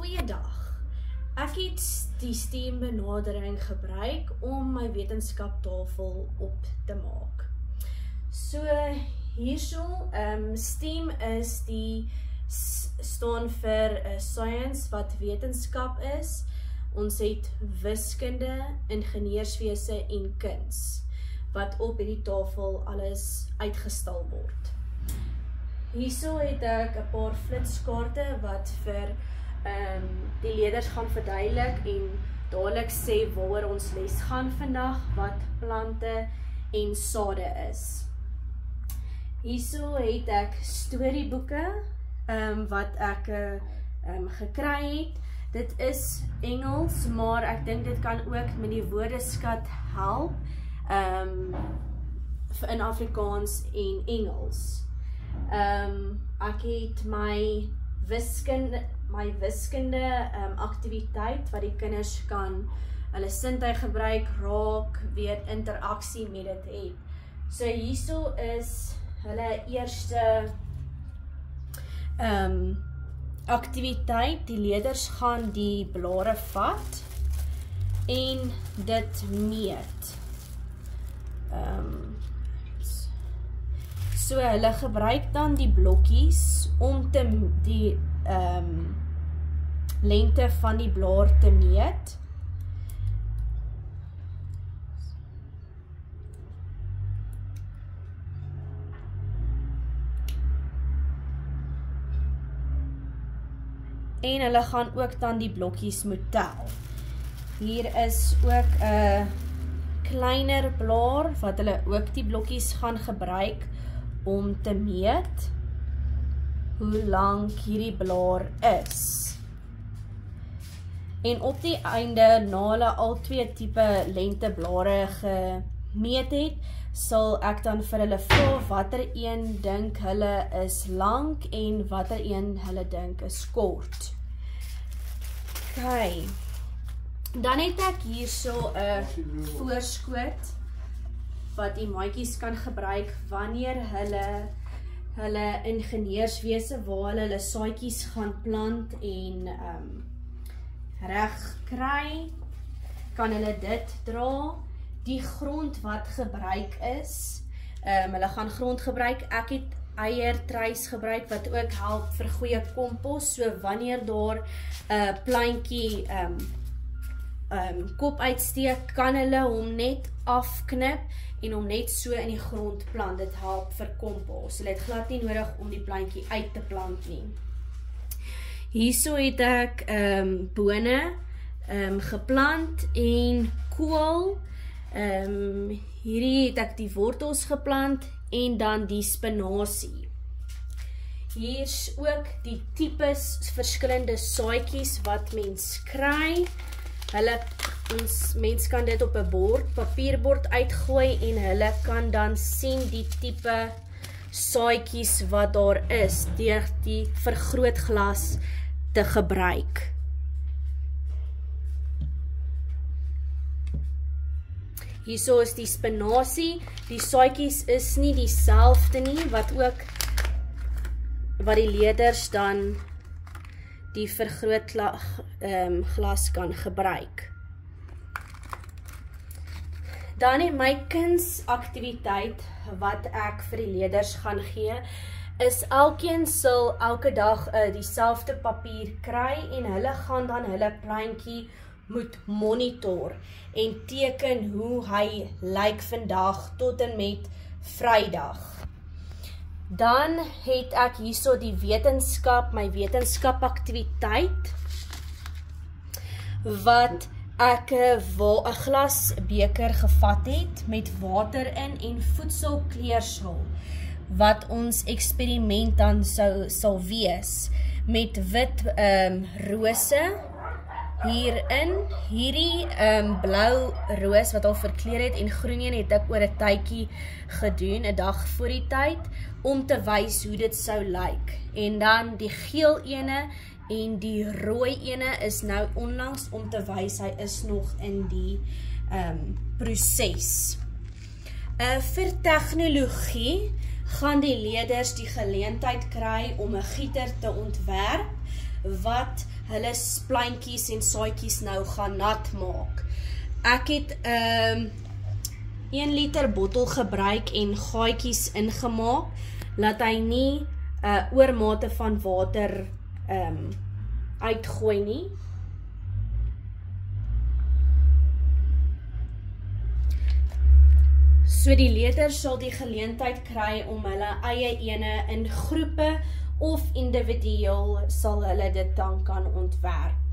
Goeiedag. Ek het die STEAM benadering gebruik om my wetenskaptafel op te maak. So hierso, STEAM is staan vir science wat wetenskap is. Ons het wiskunde, ingenieurswese en kuns wat op hierdie tafel alles uitgestal word. Hierso het ek 'n paar flitskaarte wat vir die leerders gaan verduidelik en dadelik sê waaroor ons les gaan vandag, wat plante en sade is. Hierso het ek storieboeke wat ek gekry het. Dit is Engels, maar ek dink dit kan ook met die woordeskat help in Afrikaans en Engels. Ek het my wiskunde aktiwiteit wat die kinders kan hulle sintuig gebruik, raak, weet interaksie met dit het. So hierso is hulle eerste aktiwiteit. Die leerders gaan die blare vat en dit meet. So hulle gebruik dan die blokkies om die lengte van die blaar te meet. En hulle gaan ook dan die blokkies moet tel. Hier is ook 'n kleiner blaar wat hulle ook die blokkies gaan gebruik om te meet hoe lank hierdie blaar is. En op die einde, na hulle al twee tipe lengteblare gemeet het, sal ek dan vir hulle vra watter een dink hulle is lank en watter een hulle dink is kort. Okay. Dan het ek hierso 'n voorskoot wat die maatjies kan gebruik wanneer hulle ingenieurswese waar hulle saadjies gaan plant en reg kry, kan hulle dit dra. Die grond wat gebruik is, hulle gaan grond gebruik. Ek het eiertruis gebruik wat ook help vir goeie kompos, so wanneer daar 'n plantjie kop uitsteek, kan hulle hom net afknip en hom net so in die grond plant. Dit help vir kompos. Hulle het glad nie nodig om die plantjie uit te plant nie. Hierso het ek bone geplant en kool. Hierdie het ek die wortels geplant en dan die spinasie. Hier's ook die tipes verskillende saadjies wat mens kry. Mens kan dit op 'n papierbord uitgooi en hulle kan dan sien die tipe saadjies wat daar is deur die vergrootglas te gebruik. Hierso is die spinasie. Die saadjies is nie dieselfde nie, wat die leerders dan die vergrootglas kan gebruik. Dan in my kunsaktiwiteit wat ek vir die leerders gaan gee, is elkeen sal elke dag dieselfde papier kry en hulle gaan dan hulle plantjie moet monitor en teken hoe hy lyk vandag tot en met Vrydag. Dan het ek hierso die my wetenskapaktiwiteit wat ek 'n glasbeker gevat het met water in en voedselkleursil wat ons eksperiment dan sal wees met wit rose hierin. Hierdie blou roos wat al verkleur het en groen een het ek oor 'n tydjie gedoen, 'n dag voor die tyd, om te wys hoe dit sou lyk. En dan die geel ene en die rooi ene is nou onlangs om te wys hy is nog in die proses. Vir tegnologie gaan die leerders die geleentheid kry om 'n gieter te ontwerp wat hulle splyntjies en saadjies nou gaan nat maak. Ek het 1 liter bottel gebruik en gaatjies ingemaak, laat hy nie oormate van water uitgooi nie. So die leerders sal die geleentheid kry om hulle eie ene in groepe of individueel sal hulle dit dan kan ontwerp.